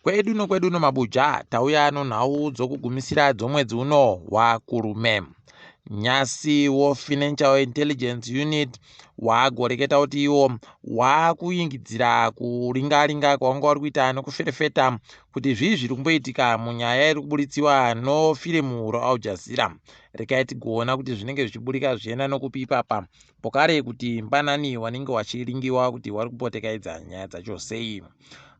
Kwedu no mabuja tauya Nhau dzokugumisira dzomwedzi uno waKurume. Nyasi Financial Intelligence Unit wagoreketa kuti iwo wakuingidzira kuringa kwanga vari kuita nokuferefeta kuti zviri kumboitika munyaya iri kubuditsiwa nofirimu raAljazira. Rekai tigoona kuti zvinenge zvichiburika zvichienda nokupi ipapa pokare kuti mbanani wanenge wachiringiwa kuti wari kumbotekaidza nyaya dzacho sei.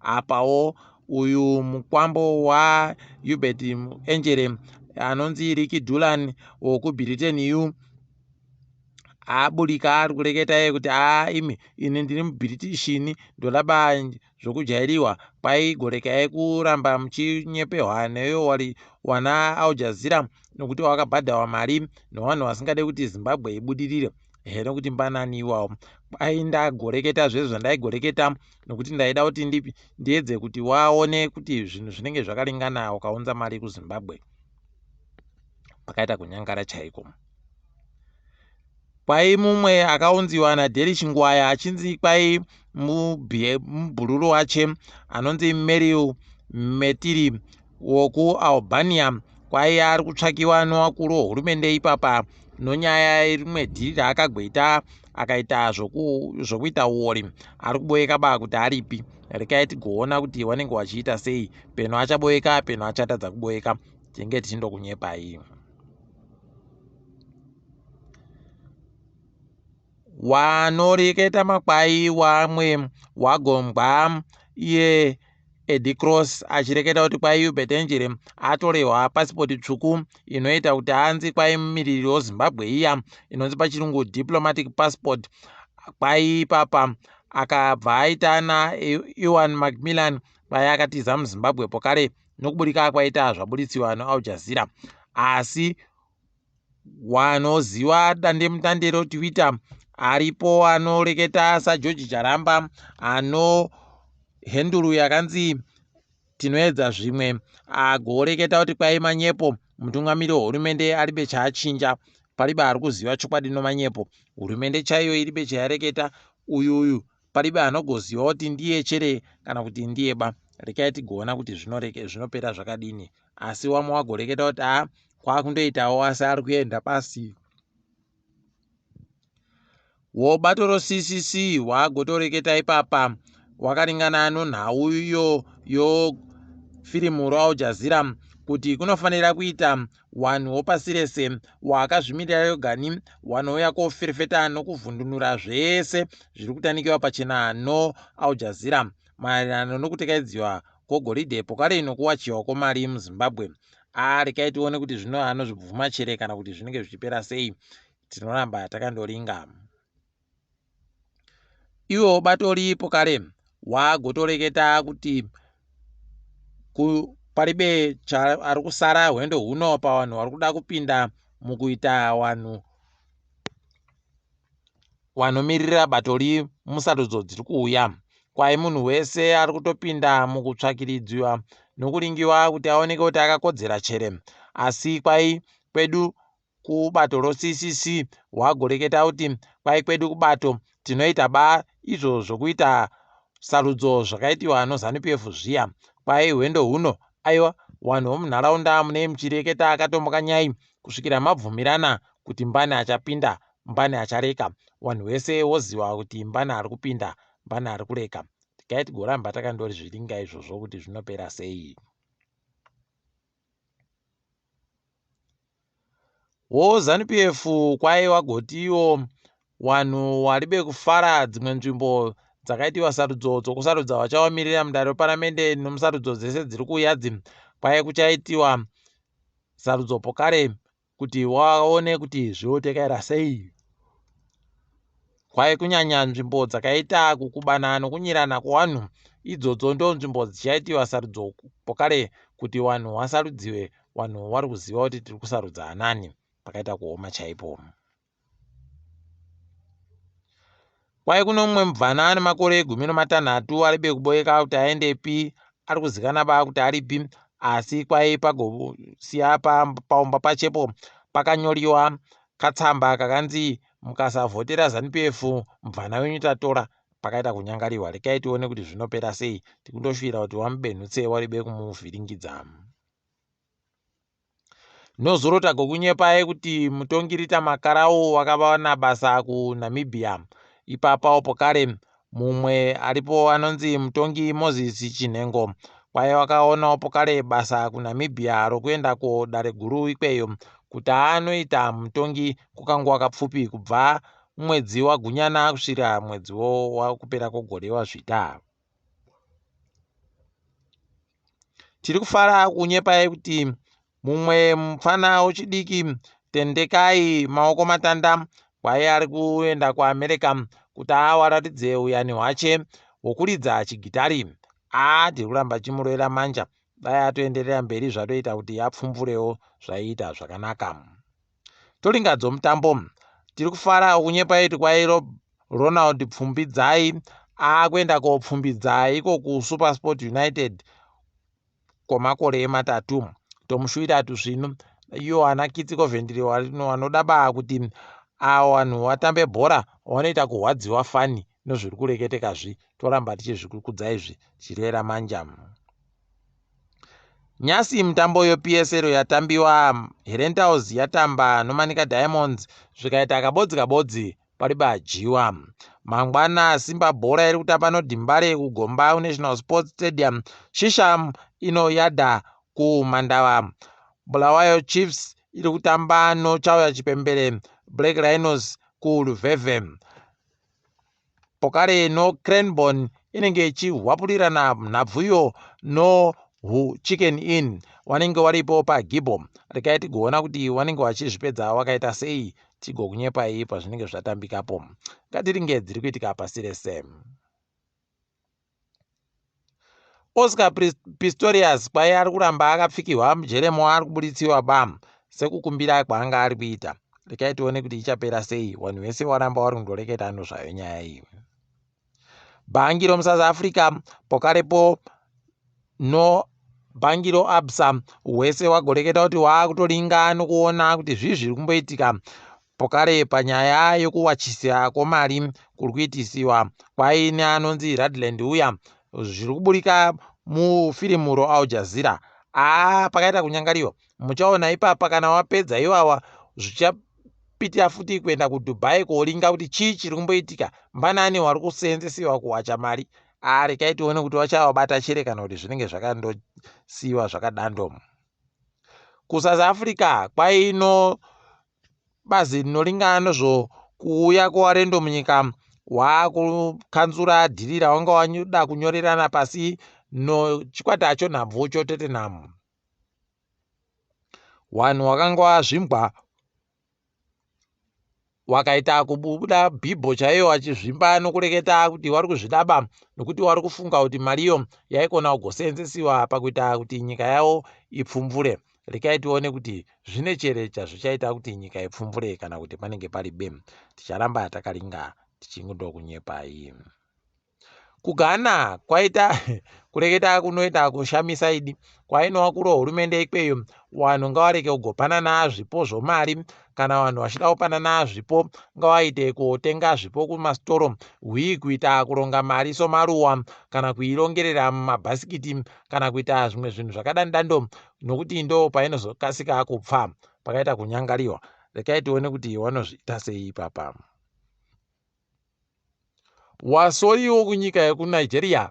Apawo uyu mukwambo waHubert Enjere anonzi Ricky Dulan wokubulletin aburika ari kureketa kuti ini ndiri muBritish ndolaba zvokujairiwa kwaigorekai kuramba muchinyepehwa neyo wana Aljazira nokuti wakabhadhawa mari nevanhu vasingade kuti Zimbabwe ibudirire. Here kuti mbanani iwawo ndagoreketa zvezvo zvandaigoreketa nokuti ndaida kuti ndiedze kuti waone kuti zvinhu zvinenge zvakaringana ukaunza mari kuZimbabwe. Pakaita kunyangara chaiko. Kwai mumwe akaunziwa naDheri Chingwaya achinzi kwai mubhururu wache anonzi Meriu Metiri wokuAlbania kwai ari kutsvakiwa nevakuru vehurumende ipapa nonyaya rimwe dhiri raakagweita akaita zvokuita uori ari kuboeka ba kuti aripi. Rekai tigoona kuti wanenge wachiita sei, peno achaboeka peno achatadza kuboeka. Tinge tichindokunyepai. Wanoreketa makwai wamwe wagombwa iye Eddie Cross achireketa kuti kwai Hubert Enjere atorehwa pasipoti tsvuku inoita kuti anzi kwai mumiriri weZimbabwe iya inonzi pachirungu diplomatic passport. Kwai papa akabva aitana Ewan Macmillan kwai akatiza muZimbabwe pokare nokuburika kwaita zvabuditsiwa noAljazira. Asi wanoziva dandemutande Twitter aripo anoreketa saJoji Jaramba ano henduru yakanzi tinoedza zvimwe agoreketa kuti kwai manyepo mutungamiri wehurumende aribe chaachinja paribe ari kuziva chokwadi nomanyepo. Hurumende chaiyo iribe chayareketa uyu paribe anogoziva kuti ndiye chere kana kuti ndiye ba. Rekai tigoona kuti zvinopera zvakadini. Asi wamwe wagoreketa kuti kwakundoitawo asi ari kuenda pasi. Wobato CCC wagotoreketa ipapa wakaringana noNhau yofirimu raAljazira kuti kunofanira kuita wanhu wopasi rese wakazvimirira yogani wanouya koferefeta nokuvhundunura zvese zviri kutanikiwa pachena noAljazira maererano nokutekaidziwa kwegoridhe pokare nokuwachiwa kwemari muZimbabwe. Rekai tione kuti zvino anozvibvuma chere kana kuti zvinenge zvichipera sei. Tinoramba takandoringa. Iwo batori pokare wagotoreketa kuti paribe ari kusara hwendo huno pavanhu vari kuda kupinda mukuita wanhu wanomirira batori musarudzo dziri kuuya. Kwai munhu wese ari kutopinda mukutsvakiridzwa nokuringiwa kuti aoneke kuti akakodzera chere. Asi kwai kwedu kubato roCCC wagoreketa kuti kwai kwedu kubato tinoita ba izvo zvokuita sarudzo zvakaitiwa noZANU-PF zviya. Kwai hwendo huno aiwa wanhu vomunharaunda munei muchireketa akatomboka nyai kusvikira mabvumirana kuti mbane achapinda mbane achareka. Wanhu wese woziva kuti mbane ari kupinda mbane ari kureka. Tikai tigoramba takandori zviringa izvozvo kuti zvinopera sei. WoZANU-PF kwai wagotiwo wanhu waribe kufara dzimwe nzvimbo dzakaitiwa sarudzo dzokusarudza vachawamirira mudare reparamende nomusarudzo dzese dziri kuuyadzi. Kwai kuchaitiwa sarudzo pokare kuti waone kuti zvinotekaira sei. Kwai kunyanya nzvimbo dzakaita kukubana nokunyirana kwevanhu idzodzo ndo nzvimbo dzichaitiwa sarudzo pokare kuti wanhu wasarudziwe wanhu vari kuziva kuti tiri kusarudza anani. Pakaita kuoma chaipo. Kwai kuno mumwe mubvana ane makore 16 aribe kuboeka kuti aendepi ari kuzikana ba kuti aripi. Asi kwai pagosiya paumba pachepo pakanyoriwa katsamba kakanzi mukasavhotera ZANU-PF mubvana wenyu tatora. pakaita kunyangariwa. Rekai tione kuti zvinopera sei, tikundosvira kuti wamubenhutse waribe kumuvhiringidza. Nozorota gokunyepai kuti mutongi Rita Makarau wakawana basa kuNamibia. Ipapa pokare mumwe aripo anonzi mutongi Moses Chinhengo kwaye wakaonawo pokare basa kuNamibia rokuenda kodare guru ikweyo kuti anoita mutongi kukangwa kapfupi kubva mwedzi waGunyana kusvika mwedzi wakupera kwegore waZvita. Tiri kufara kunyepai kuti mumwe mufana wechidiki Tendekai Maoko Matanda kwaye ari kuenda kuAmerica kuti awaratidze uyani hwache hwokuridza chigitari. Tiri kuramba chimuroera manja, dai atoenderera mberi zvatoita kuti apfumvurewo zvaiita zvakanaka. Toringa dzomutambo, tiri kufara kunyepai kuti kwairo Ronald Pfumbidzai akuenda kopfumbidza iko kuSuperSport United kwamakore matatu. Tomushuira tuzvino iyo ana Kitsiko Vendiri vanodaba kuti vanhu vatambe bhora vanoita kuhwadziwa fani nozviri kureketekazvi. Toramba tichizvikukudzai izvi tichirera manja. Nyasi mutambo yoPSL yatambiwa, Herentals yatamba noManika Diamonds zvikaita kabodzi paribajiwa. Mangwana Simba bhora iri kutamba noDhimbare kuGomba National Sports Stadium. Shisha inoyadha kuMhanduwe. Bulawayo Chiefs iri kutamba noChauya Chipembere Black Rhinos kuLuveve. Pokare noCranbourne inenge ichihwapurirana nhabvuyo noChicken Inn wanenge waripo paGibbo. Rekai tigoona kuti wanenge wachizvipedza wakaita sei, tigokunyepai pazvinenge zvatambikapo. Ngatiringe dziri kuitika pasi rese. Oscar Pistorius kwaye ari kuramba akapfikirwa mujeremo ari kuburitsiwa ba sekukumbira kwaanga ari kuita. Rekai tione kuti ichapera sei, vanhu vese waramba wari kundoreketa zvayo nyaya iyi. Bhangi romuSouth Africa pokarepo no bhangiro ABSA wese wagoreketa kuti waakutoringa nokuona kuti zviri kumboitika pokare panyaya yokuwachisa kwomari kuri kuitisiwa kwaine anonzi Radland uya zviri kuburika mufirimu roAl Jazeera. Pakaita kunyangariwa, muchaona ipapa kana wapedza iwawa zvichapitira futi kuenda kuDubai koringa kuti chii chiri kumboitika, mbanani wari kuseenzesiwa kuwacha mari. Rekai tione kuti wachavabata chere kana kuti zvinenge zvakandosiiwa zvakadando. KuSouth Africa kwaino bazi rinoringana nezvo kuuya kwewarendo munyika waakukanzura dhiri rawanga wanyuda kunyorerana pasi nochikwata chonhabvu choTottenham. Wanhu wakanga wazvimbwa wakaita kubuda bhibho chaiyo wachizvimba nokureketa kuti wari kuzvidaba nokuti wari kufunga kuti mariyo yaikona kugoseenzesiwa pakuita kuti nyika yawo ipfumvure. Rekai tione kuti zvine chere chazvichaita kuti nyika ipfumvure kana kuti panenge pari bemu. Ticharamba takaringa tichindokunyepai. KuGhana kwaita kureketa kunoita kushamisa idi kwainowakuru hurumende ikweyo wanhu ngawareke kugopanana zvipo zvomari. Kana vanhu vachida kupanana zvipo ngawaite kotenga zvipo kumasitoro kuita kuronga mari somaruwa kana kuirongerera mumabhasikiti kana kuita zvimwe zvinhu zvakadandando nokuti ndo painozokasika kupfa pakaita kunyangariwa. Rekai tione kuti wanozviita sei ipapa. Wasoriwo kunyika yekuNigeria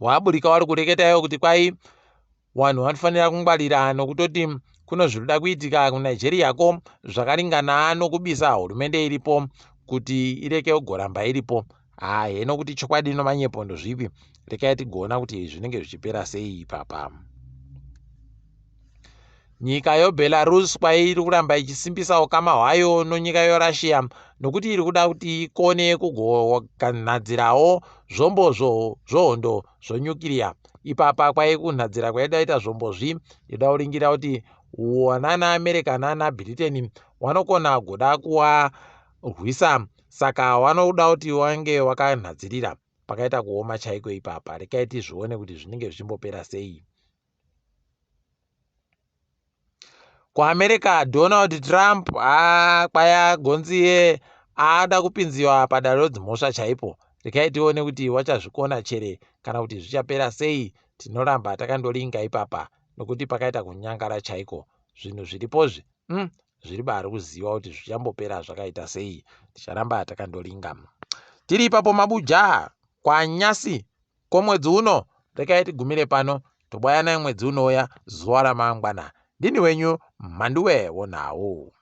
waburika wari kureketayo kuti kwai wanhu vanofanira kungwarira nokutoti kuno zvirikuda kuitika kuNigeria ko zvakaringana nokubisa hurumende iripo kuti ireke kugoramba iripo. Hino kuti chokwadi nomanyepo ndozvipi, rekai tigoona kuti zvinenge zvichipera sei ipapa. Nyika yoBelarus kwairi kuramba ichisimbisa ukama hwayo nonyika yoRussia nokuti iri kuda kuti ikone kugonadzirawo zvombo zvohondo zvonyukiriya. Ipapa kwai kunhadzira kwaidaita zvombozvi ida kuringira kuti wanana America nana Britain wanokona kugoda kuwarwisa, saka wanoda kuti wange wakanhadzirira. Pakaita kuoma chaiko ipapa. Rekai tizvione kuti zvinenge zvichimbopera sei. KuAmerica Donald Trump kwaya gonzi ada kupinziwa padare rodzimhosva chaipo. Rekai tione kuti wachazvikona chere kana kuti zvichapera sei. Tinoramba takandolinga ipapa nokuti pakaita kunyangara chaiko. Zvinhu zviripozvi zviri bari kuziva kuti zvichambopera zvakaita sei. Ticharamba takandolinga. Tiri ipapo mabuja kwanyasi komwedzi uno. Rekai tigumire pano tobwayana mwedzi unouya zuva ramangwana. Ndini wenyu Mhanduwe WeNhau.